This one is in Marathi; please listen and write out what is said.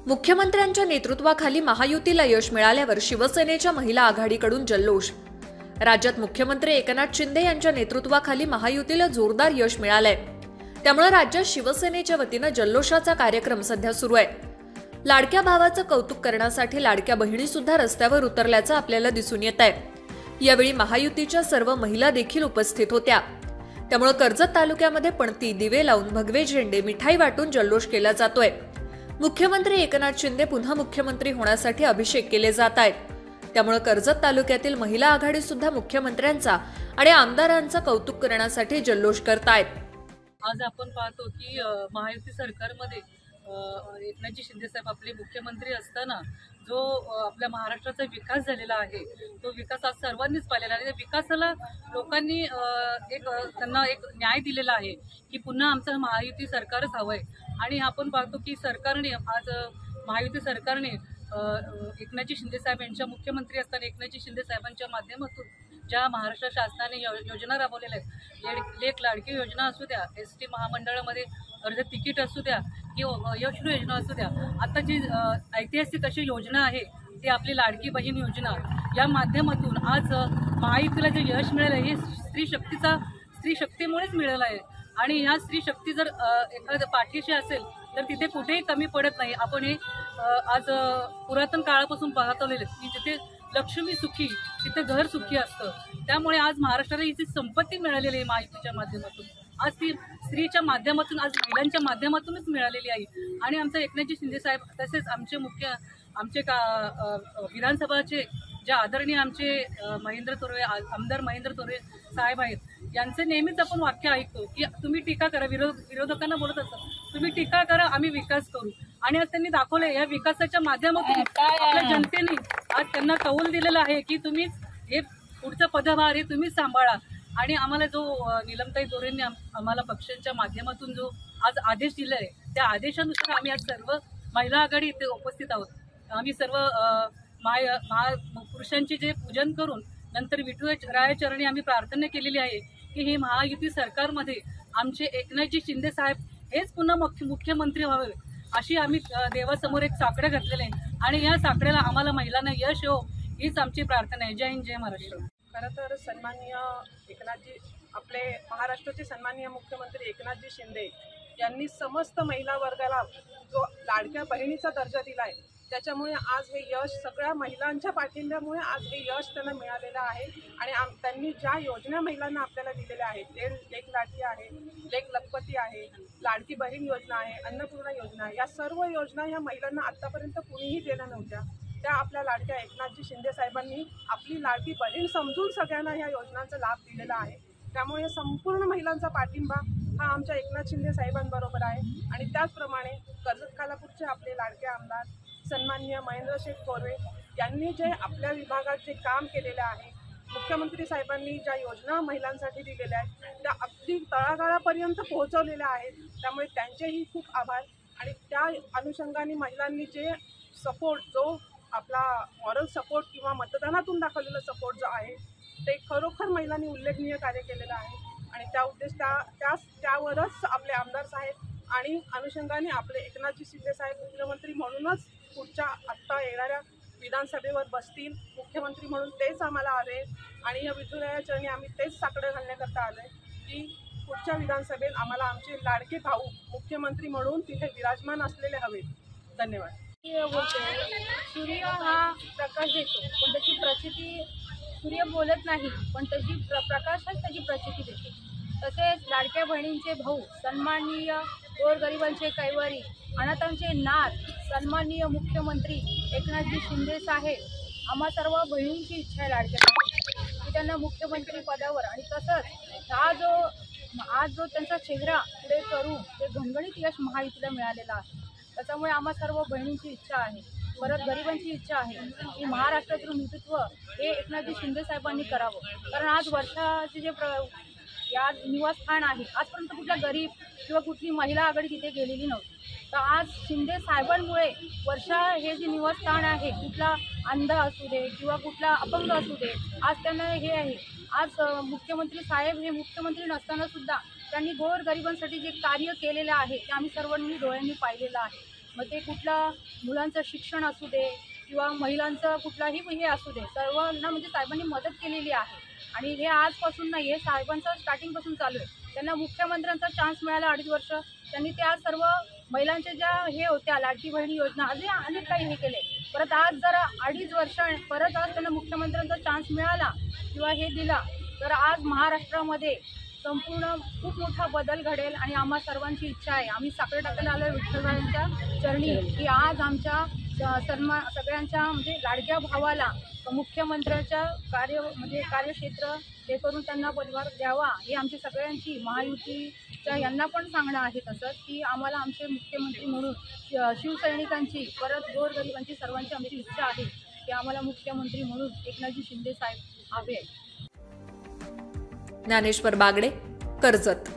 मुख्यमंत्र्यांच्या नेतृत्वाखाली महायुतीला यश मिळाल्यावर शिवसेनेच्या महिला आघाडीकडून जल्लोष। राज्यात मुख्यमंत्री एकनाथ शिंदे यांच्या नेतृत्वाखाली महायुतीला जोरदार यश मिळालंय। त्यामुळे राज्यात शिवसेनेच्या वतीनं जल्लोषाचा कार्यक्रम सध्या सुरू आहे। लाडक्या भावाचं कौतुक करण्यासाठी लाडक्या बहिणी सुद्धा रस्त्यावर उतरल्याचं आपल्याला दिसून येत आहे। यावेळी महायुतीच्या सर्व महिला देखील उपस्थित होत्या। त्यामुळे कर्जत तालुक्यामध्ये पणती, दिवे लावून, भगवे झेंडे, मिठाई वाटून जल्लोष केला जातोय। मुख्यमंत्री एकनाथ शिंदे पुन्हा मुख्यमंत्री होण्यासाठी अभिषेक केले जात आहेत। त्यामुळे कर्जत तालुक्यातील महिला आघाडी सुद्धा मुख्यमंत्र्यांचा आणि आमदारांचा कौतुक करण्यासाठी जल्लोष करतायत। आज आपण पाहतो की महायुती सरकारमध्ये एकनाथजी शिंदे साहेब आपले मुख्यमंत्री असताना जो आपल्या महाराष्ट्राचा विकास झालेला आहे तो विकास आज सर्वांनीच पाहिलेला आहे। विकासाला लोकांनी त्यांना एक न्याय दिलेला आहे की पुन्हा आमचं महायुती सरकारच हवंय। आणि आपण पाहतो की सरकारने आज महायुती सरकारने एकनाथजी शिंदे साहेब यांच्या मुख्यमंत्री असताना एकनाथजी शिंदे साहेबांच्या माध्यमातून ज्या महाराष्ट्र शासनाने योजना राबवलेल्या आहेत, लेख लाडकी योजना असू द्या, एसटी महामंडळामध्ये अर्ध तिकीट असू द्या किंवा यशरू योजना असू द्या, आता जी ऐतिहासिक अशी योजना आहे ती आपली लाडकी बहीण योजना, या माध्यमातून आज महायुतीला जे यश मिळालं हे स्त्री शक्तीमुळेच मिळालं आहे। आणि ह्या स्त्री शक्ती जर एखाद्या पाठीशी असेल तर तिथे कुठेही कमी पडत नाही। आपण हे आज पुरातन काळापासून पाहत आलेले की जिथे लक्ष्मी सुखी तिथे घर सुखी असतं। त्यामुळे आज महाराष्ट्राला ही जी संपत्ती मिळालेली आहे महायुतीच्या माध्यमातून, आज ती स्त्रीच्या माध्यमातून, आज महिलांच्या माध्यमातूनच मिळालेली आहे। आणि आमचं एकनाथजी शिंदे साहेब तसेच आमचे विधानसभाचे जे आदरणीय आमचे आमदार महेंद्र तोरवे साहेब आहेत, यांचे नेहमीच आपण वाक्य ऐकतो की तुम्ही टीका करा, विरोधकांना बोलत असतात तुम्ही टीका करा, आम्ही विकास करू। आणि आज त्यांनी दाखवले या विकासाच्या माध्यमातून आपल्या जनतेने आज त्यांना कौल दिलेला आहे की तुम्हीच हे पुढचा पदभार हे तुम्हीच सांभाळा। आणि आम्हाला जो नीलमताई जोरेंनी आम्हाला पक्षांच्या माध्यमातून जो आज आदेश दिला आहे त्या आदेशानुसार आम्ही आज सर्व महिला आघाडी इथे उपस्थित आहोत। आम्ही सर्व महापुरुषांचे जे पूजन करून नंतर विठुराया चरणी आम्ही प्रार्थना केलेली आहे की हे महायुती सरकारमध्ये आमचे एकनाथजी शिंदे साहेब हेच पुन्हा मुख्यमंत्री व्हावे, अशी आम्ही देवासमोर एक साकडं घातलेलं आहे। आणि या साकड्याला आम्हाला महिलांना यश हो हीच आमची प्रार्थना आहे। जय हिंद, जय महाराष्ट्र। खरं तर सन्माननीय एकनाथजी, आपले महाराष्ट्राचे सन्माननीय मुख्यमंत्री एकनाथजी शिंदे यांनी समस्त महिला वर्गाला जो लाडक्या बहिणीचा दर्जा दिला आहे त्याच्यामुळे आज हे यश सगळ्या महिलांच्या पाठिंब्यामुळे आज हे यश त्यांना मिळालेलं आहे। आणि त्यांनी ज्या योजना महिलांना आपल्याला दिलेल्या आहेत, लेख लाडकी आहे, लेख लखपती आहे, लाडकी बहीण योजना आहे, अन्नपूर्णा योजना आहे, या सर्व योजना ह्या महिलांना आत्तापर्यंत कुणीही दिल्या नव्हत्या। त्या आपल्या लाडक्या एकनाथजी शिंदे साहेबांनी आपली लाडकी बहीण समजून सगळ्यांना ह्या योजनांचा लाभ दिलेला आहे। त्यामुळे संपूर्ण महिलांचा पाठिंबा हा आमच्या एकनाथ शिंदे साहेबांबरोबर आहे। आणि त्याचप्रमाणे कर्जत खालापूरचे आपले लाडके आमदार सन्माननीय महेंद्र तोरवे यांनी जे आपल्या विभागात जे काम केलेलं आहे, मुख्यमंत्री साहेबांनी ज्या योजना महिलांसाठी दिलेल्या आहेत त्या अगदी तळागाळापर्यंत पोहोचवलेल्या आहेत। त्यामुळे त्यांचेही खूप आभार। आणि त्या अनुषंगाने महिलांनी जे सपोर्ट, जो आपला मॉरल सपोर्ट किंवा मतदानातून दाखवलेला सपोर्ट जो आहे ते खरोखर महिलांनी उल्लेखनीय कार्य केलेलं आहे। आणि त्यावरच आपले आमदार साहेब आणि अनुषंगाने आपले एकनाथजी शिंदे साहेब मुख्यमंत्री म्हणूनच पुढच्या आत्ता येणाऱ्या विधानसभेवर बसतील मुख्यमंत्री म्हणून, तेच आम्हाला आले। आणि या विठुराया चरणी आम्ही तेच साकडं घालण्याकरता आलोय की पुढच्या विधानसभेत आम्हाला आमचे लाडके भाऊ मुख्यमंत्री म्हणून तिथे विराजमान असलेले हवेत। धन्यवाद। सूर्य हा प्रकाश देतो पण त्याची प्रचिती, सूर्य बोलत नाही पण त्याची प्रकाशच त्याची प्रचिती देते। तसेच लाडक्या बहिणींचे भाऊ सन्माननीय गोरगरिबांचे कैवारी, अनाथांचे नाथ सन्माननीय मुख्यमंत्री एकनाथजी शिंदे साहेब, आम्हा सर्व बहिणींची इच्छा आहे लाडक्या की त्यांना मुख्यमंत्री पदावर, आणि तसंच आज जो त्यांचा चेहरा पुढे करून ते घणघणीत यश महायुतीला मिळालेला आहे। त्याच्यामुळे आम्हा सर्व बहिणींची इच्छा आहे, परत गरिबांची इच्छा आहे की महाराष्ट्राचं नेतृत्व हे एकनाथजी शिंदे साहेबांनी करावं। कारण आज वर्षाचे जे या निवासस्थान आहे, आजपर्यंत कुठला गरीब किंवा कुठली महिला आघाडी तिथे गेलेली नव्हती। तर आज शिंदे साहेबांमुळे वर्षा हे जे निवासस्थान आहे, कुठला अंध असू दे किंवा कुठला अपंग असू दे, आज त्यांना हे आहे। आज मुख्यमंत्री साहेब हे मुख्यमंत्री नसताना सुद्धा त्यांनी गोरगरिबांसाठी जे कार्य केलेलं आहे ते आम्ही सर्वांनी डोळ्यांनी पाहिलेलं आहे। मग ते कुठला मुलांचं शिक्षण असू दे किंवा महिलांचं कुठलाही हे असू दे, सर्वांना म्हणजे साहेबांनी मदत केलेली आहे. आणि हे आजपासून नाही आहे, साहेबांचं स्टार्टिंगपासून चालू आहे. त्यांना मुख्यमंत्र्यांचा चान्स मिळाला 2.5 वर्ष, त्यांनी त्या सर्व महिलांच्या ज्या हे होत्या लाडकी बहिणी योजना अजून अनेक काही हे केले. परत आज जर 2.5 वर्ष परत आज त्यांना मुख्यमंत्र्यांचा चान्स मिळाला किंवा हे दिला, तर आज महाराष्ट्रामध्ये संपूर्ण खूप मोठा बदल घडेल. आणि आम्हा सर्वांची इच्छा आहे, आम्ही साखर टाकायला आलो विठ्ठलरायांच्या चरणी, की आज आमच्या सगळ्यांच्या म्हणजे लाडक्या भावाला मुख्यमंत्र्यांच्या कार्यक्षेत्र हे करून त्यांना पदभार द्यावा, ही आमची सगळ्यांची महायुतीच्या यांना पण सांगणं आहे. तसंच की आम्हाला आमचे मुख्यमंत्री म्हणून शिवसैनिकांची परत गोरगरिबांची सर्वांची आमची इच्छा आहे की आम्हाला मुख्यमंत्री म्हणून एकनाथजी शिंदे साहेब हवे आहेत. ज्ञानेश्वर बागडे, कर्जत.